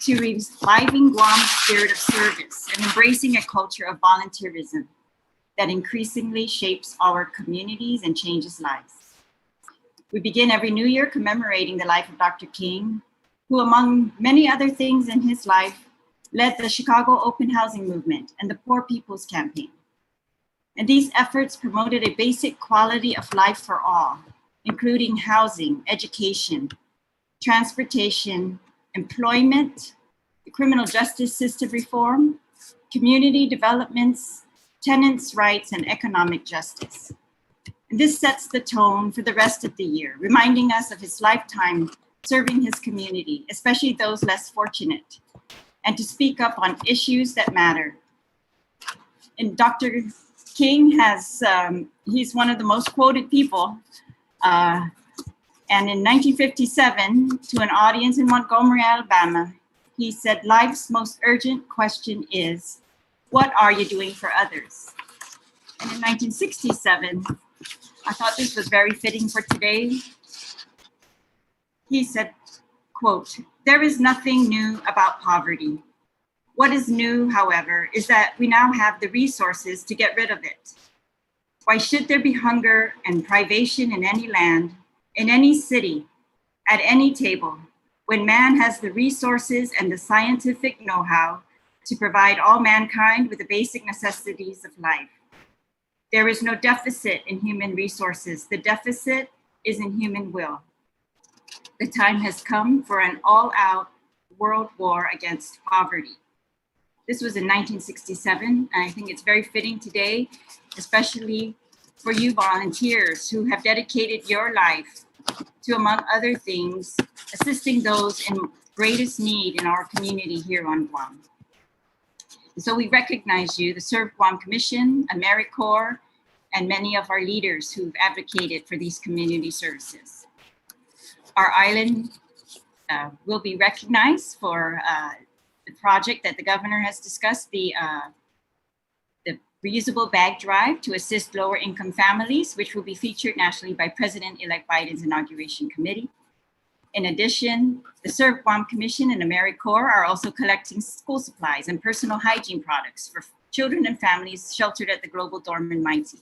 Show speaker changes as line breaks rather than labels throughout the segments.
to reviving Guam's spirit of service and embracing a culture of volunteerism that increasingly shapes our communities and changes lives. We begin every new year commemorating the life of Dr. King, who, among many other things in his life, led the Chicago Open Housing Movement and the Poor People's Campaign. And these efforts promoted a basic quality of life for all, including housing, education, transportation, employment, the criminal justice system reform, community developments, tenants' rights, and economic justice. And this sets the tone for the rest of the year, reminding us of his lifetime serving his community, especially those less fortunate, and to speak up on issues that matter. And Dr. King he's one of the most quoted people. And in 1957, to an audience in Montgomery, Alabama, he said, "Life's most urgent question is, what are you doing for others?" And in 1967, I thought this was very fitting for today. He said, quote, "There is nothing new about poverty. What is new, however, is that we now have the resources to get rid of it. Why should there be hunger and privation in any land, in any city, at any table, when man has the resources and the scientific know-how to provide all mankind with the basic necessities of life? There is no deficit in human resources. The deficit is in human will. The time has come for an all-out world war against poverty." This was in 1967, and I think it's very fitting today, especially for you volunteers who have dedicated your life to, among other things, assisting those in greatest need in our community here on Guam. And so we recognize you, the Serve Guam Commission, AmeriCorps, and many of our leaders who've advocated for these community services. Our island will be recognized for the project that the governor has discussed, the reusable bag drive to assist lower income families, which will be featured nationally by President-elect Biden's inauguration committee. In addition, the Serve Guam Commission and AmeriCorps are also collecting school supplies and personal hygiene products for children and families sheltered at the Global Dorm in Mighty.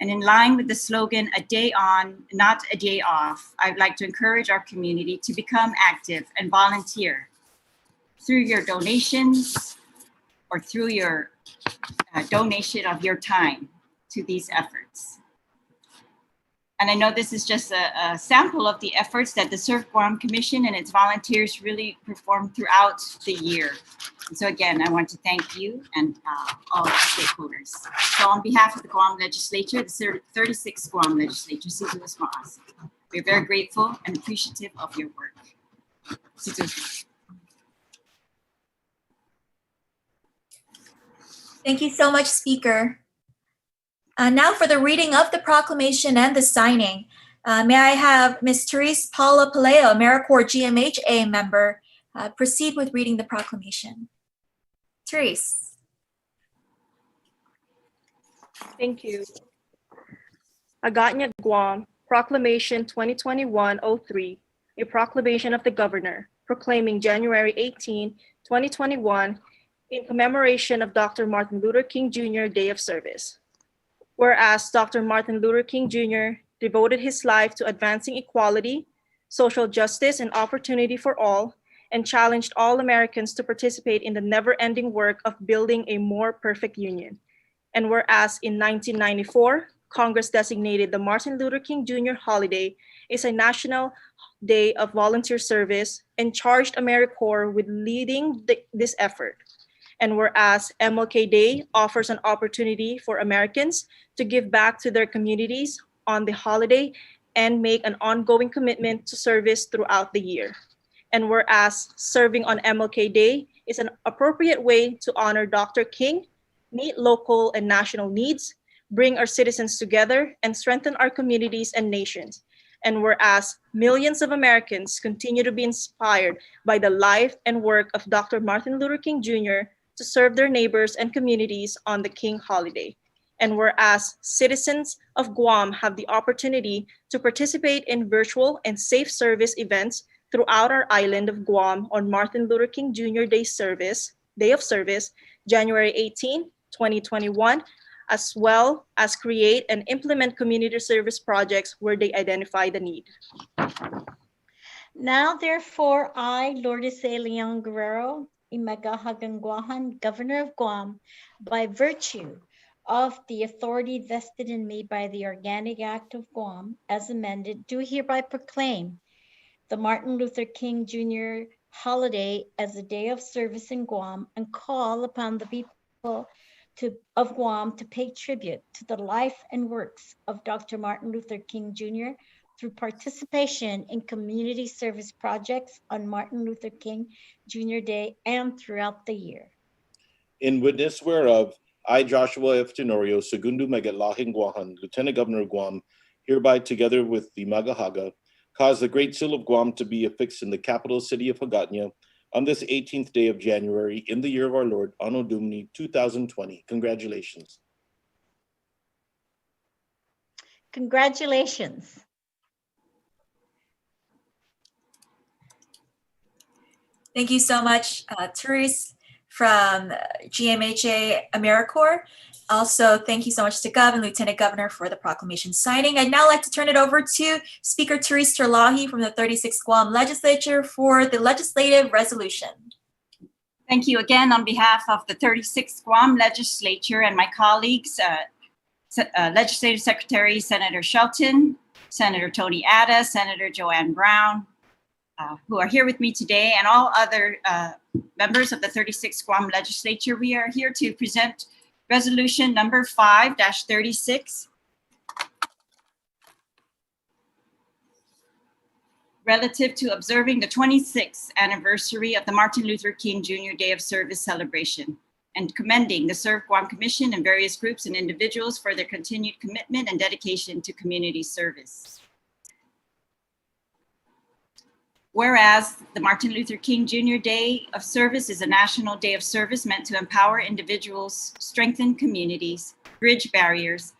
And in line with the slogan, "A day on, not a day off," I'd like to encourage our community to become active and volunteer through your donations or through your donation of your time to these efforts. And I know this is just a sample of the efforts that the Serve Guam Commission and its volunteers really perform throughout the year. And so again, I want to thank you and all the stakeholders. So on behalf of the Guam Legislature, the 36th Guam Legislature, Situas Maas, we're very grateful and appreciative of your work. Situas.
Thank you so much, Speaker. Now for the reading of the proclamation and the signing. May I have Ms. Therese Paula Paleo, AmeriCorps GMHA member, proceed with reading the proclamation. Therese.
Thank you. Aganya Guam, Proclamation 2021-03, a proclamation of the Governor, proclaiming January 18, 2021, in commemoration of Dr. Martin Luther King Jr. Day of Service. Whereas Dr. Martin Luther King Jr. devoted his life to advancing equality, social justice, and opportunity for all, and challenged all Americans to participate in the never-ending work of building a more perfect union. And whereas in 1994, Congress designated the Martin Luther King Jr. holiday as a national day of volunteer service and charged AmeriCorps with leading this effort. And whereas MLK Day offers an opportunity for Americans to give back to their communities on the holiday and make an ongoing commitment to service throughout the year. And whereas serving on MLK Day is an appropriate way to honor Dr. King, meet local and national needs, bring our citizens together, and strengthen our communities and nations. And whereas millions of Americans continue to be inspired by the life and work of Dr. Martin Luther King Jr. to serve their neighbors and communities on the King holiday. And whereas citizens of Guam have the opportunity to participate in virtual and safe service events throughout our island of Guam on Martin Luther King Jr. Day of Service, January 18, 2021, as well as create and implement community service projects where they identify the need.
Now, therefore, I, Lourdes A. Leon Guerrero, Imagahaganguahan, Governor of Guam, by virtue of the authority vested in me by the Organic Act of Guam, as amended, do hereby proclaim the Martin Luther King Jr. holiday as a day of service in Guam and call upon the people of Guam to pay tribute to the life and works of Dr. Martin Luther King Jr. through participation in community service projects on Martin Luther King Jr. Day and throughout the year.
In witness whereof, I, Joshua F. Tenorio, Segundo Magatlaking Guahan, Lieutenant Governor of Guam, hereby together with the Magahaga, cause the Great Seal of Guam to be affixed in the capital city of Hagåtña on this 18th day of January in the year of our Lord, Anno Domini 2020. Congratulations.
Congratulations.
Thank you so much, Therese from GMHA AmeriCorps. Also, thank you so much to Gov and Lieutenant Governor for the proclamation signing. I'd now like to turn it over to Speaker Therese Terlaje from the 36th Guam Legislature for the legislative resolution.
Thank you again on behalf of the 36th Guam Legislature and my colleagues, Legislative Secretary Senator Shelton, Senator Tony Atta, Senator Joanne Brown, who are here with me today, and all other members of the 36th Guam Legislature. We are here to present Resolution number 5-36, relative to observing the 26th anniversary of the Martin Luther King Jr. Day of Service celebration and commending the Serve Guam Commission and various groups and individuals for their continued commitment and dedication to community service. Whereas the Martin Luther King Jr. Day of Service is a national day of service meant to empower individuals, strengthen communities, bridge barriers,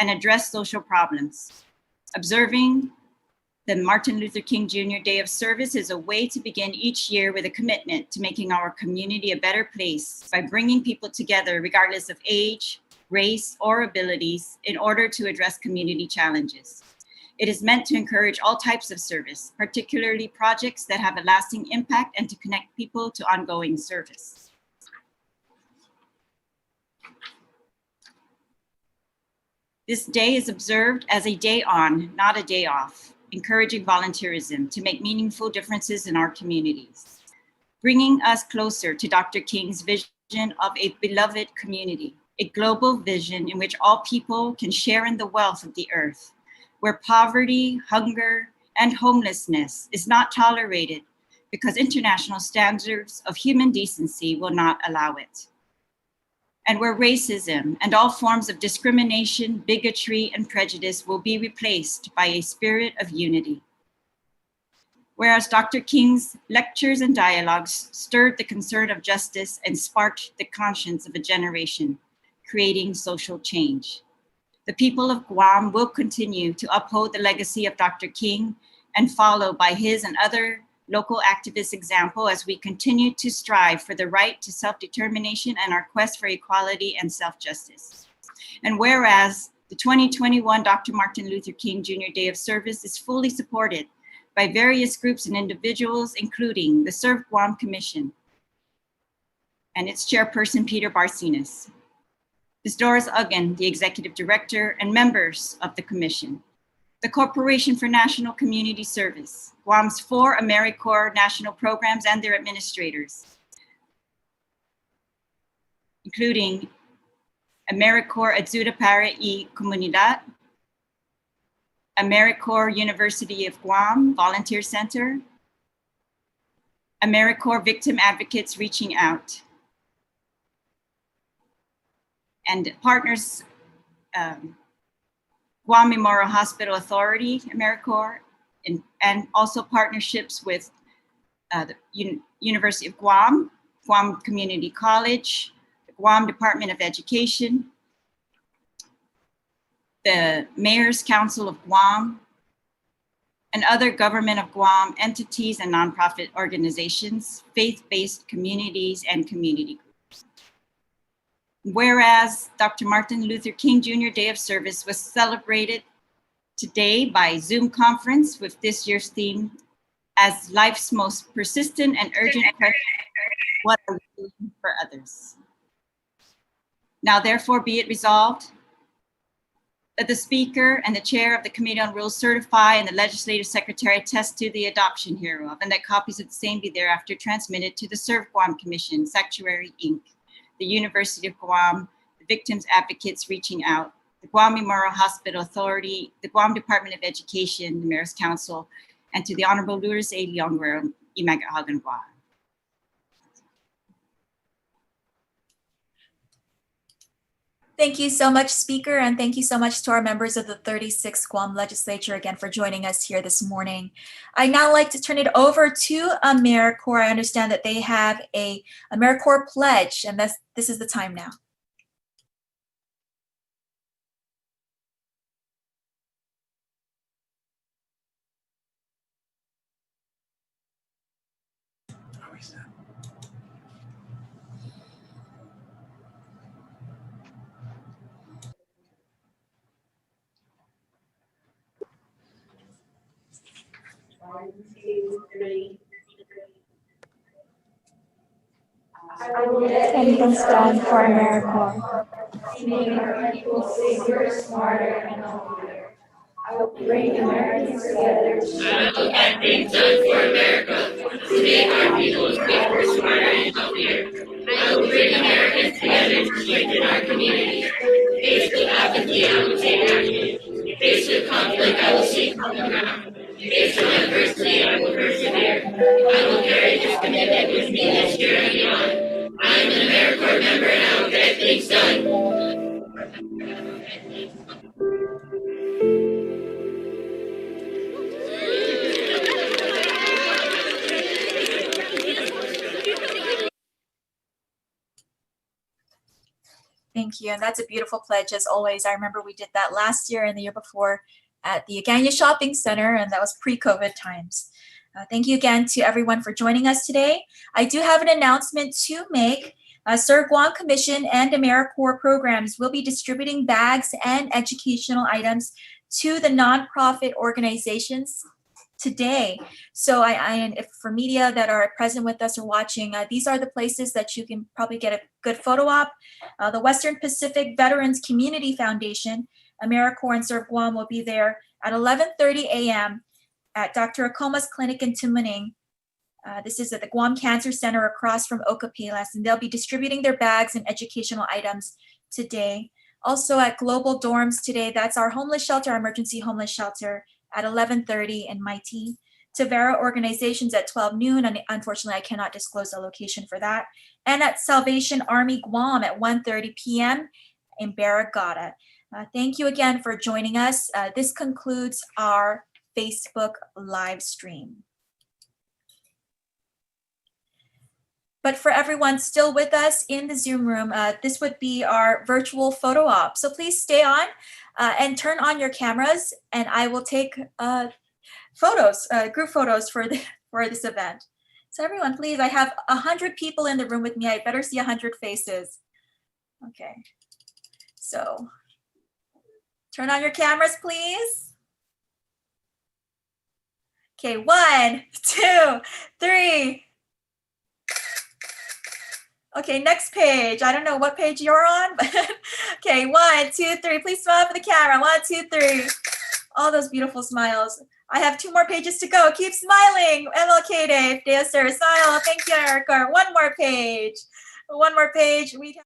and address social problems. Observing the Martin Luther King Jr. Day of Service is a way to begin each year with a commitment to making our community a better place by bringing people together regardless of age, race, or abilities in order to address community challenges. It is meant to encourage all types of service, particularly projects that have a lasting impact and to connect people to ongoing service. This day is observed as a day on, not a day off, encouraging volunteerism to make meaningful differences in our communities, bringing us closer to Dr. King's vision of a beloved community, a global vision in which all people can share in the wealth of the earth, where poverty, hunger, and homelessness is not tolerated because international standards of human decency will not allow it. And where racism and all forms of discrimination, bigotry, and prejudice will be replaced by a spirit of unity. Whereas Dr. King's lectures and dialogues stirred the concern of justice and sparked the conscience of a generation, creating social change. The people of Guam will continue to uphold the legacy of Dr. King and follow by his and other local activists' example as we continue to strive for the right to self-determination and our quest for equality and self-justice. And whereas the 2021 Dr. Martin Luther King Jr. Day of Service is fully supported by various groups and individuals, including the Serve Guam Commission and its chairperson, Peter Barcenas, Ms. Doris Uggan, the executive director, and members of the commission, the Corporation for National Community Service, Guam's 4 AmeriCorps national programs and their administrators, including AmeriCorps Ayuda para y Comunidad, AmeriCorps University of Guam Volunteer Center, AmeriCorps Victim Advocates Reaching Out, and partners, Guam Memorial Hospital Authority, AmeriCorps, and also partnerships with the University of Guam, Guam Community College, the Guam Department of Education, the Mayor's Council of Guam, and other government of Guam entities and nonprofit organizations, faith-based communities, and community groups. Whereas Dr. Martin Luther King Jr. Day of Service was celebrated today by Zoom conference with this year's theme as life's most persistent and urgent question, what are we doing for others? Now therefore be it resolved that the Speaker and the Chair of the Committee on Rules certify and the Legislative Secretary attest to the adoption hereof, and that copies of the same be thereafter transmitted to the Serve Guam Commission, Sanctuary Inc., the University of Guam, the Victims Advocates Reaching Out, the Guam Memorial Hospital Authority, the Guam Department of Education, the Mayor's Council, and to the Honorable Lourdes A. Leon Guerrero, Imagahagan Guam.
Thank you so much, Speaker, and thank you so much to our members of the 36th Guam Legislature again for joining us here this morning. I'd now like to turn it over to AmeriCorps. I understand that they have a AmeriCorps pledge, and this is the time now.
I will defend and stand for AmeriCorps. To make our people safer, smarter, and healthier. I will bring Americans together to
get things done for America, to make our people safer, smarter, and healthier. I will bring Americans together to strengthen our communities. Faced with apathy, I will take action. Faced with conflict, I will seek common ground. Faced with adversity, I will persevere. I will carry this commitment with me this year and beyond. I am an AmeriCorps member and I will get things done.
Thank you, and that's a beautiful pledge as always. I remember we did that last year and the year before at the Agania Shopping Center, and that was pre-COVID times. Thank you again to everyone for joining us today. I do have an announcement to make. Serve Guam Commission and AmeriCorps programs will be distributing bags and educational items to the nonprofit organizations today. So if for media that are present with us or watching, these are the places that you can probably get a good photo op. The Western Pacific Veterans Community Foundation, AmeriCorps and Serve Guam will be there at 11:30 a.m. at Dr. Acoma's clinic in Tumaning. This is at the Guam Cancer Center across from Ocopilas, and they'll be distributing their bags and educational items today. Also at Global Dorms today, that's our homeless shelter, our emergency homeless shelter at 11:30 in Mighty. Tavera Organizations at 12 noon, and unfortunately I cannot disclose the location for that. And at Salvation Army Guam at 1:30 p.m. in Barragata. Thank you again for joining us. This concludes our Facebook live stream. But for everyone still with us in the Zoom room, this would be our virtual photo op. So please stay on and turn on your cameras, and I will take photos, group photos for this event. So everyone, please, I have 100 people in the room with me. I better see 100 faces. Okay, so turn on your cameras, please. Okay, 1, 2, 3. Okay, next page. I don't know what page you're on, but okay, 1, 2, 3. Please smile for the camera. 1, 2, 3. All those beautiful smiles. I have 2 more pages to go. Keep smiling. MLK Day, Day of Service. Smile. Thank you, Erica. 1 more page. 1 more page. We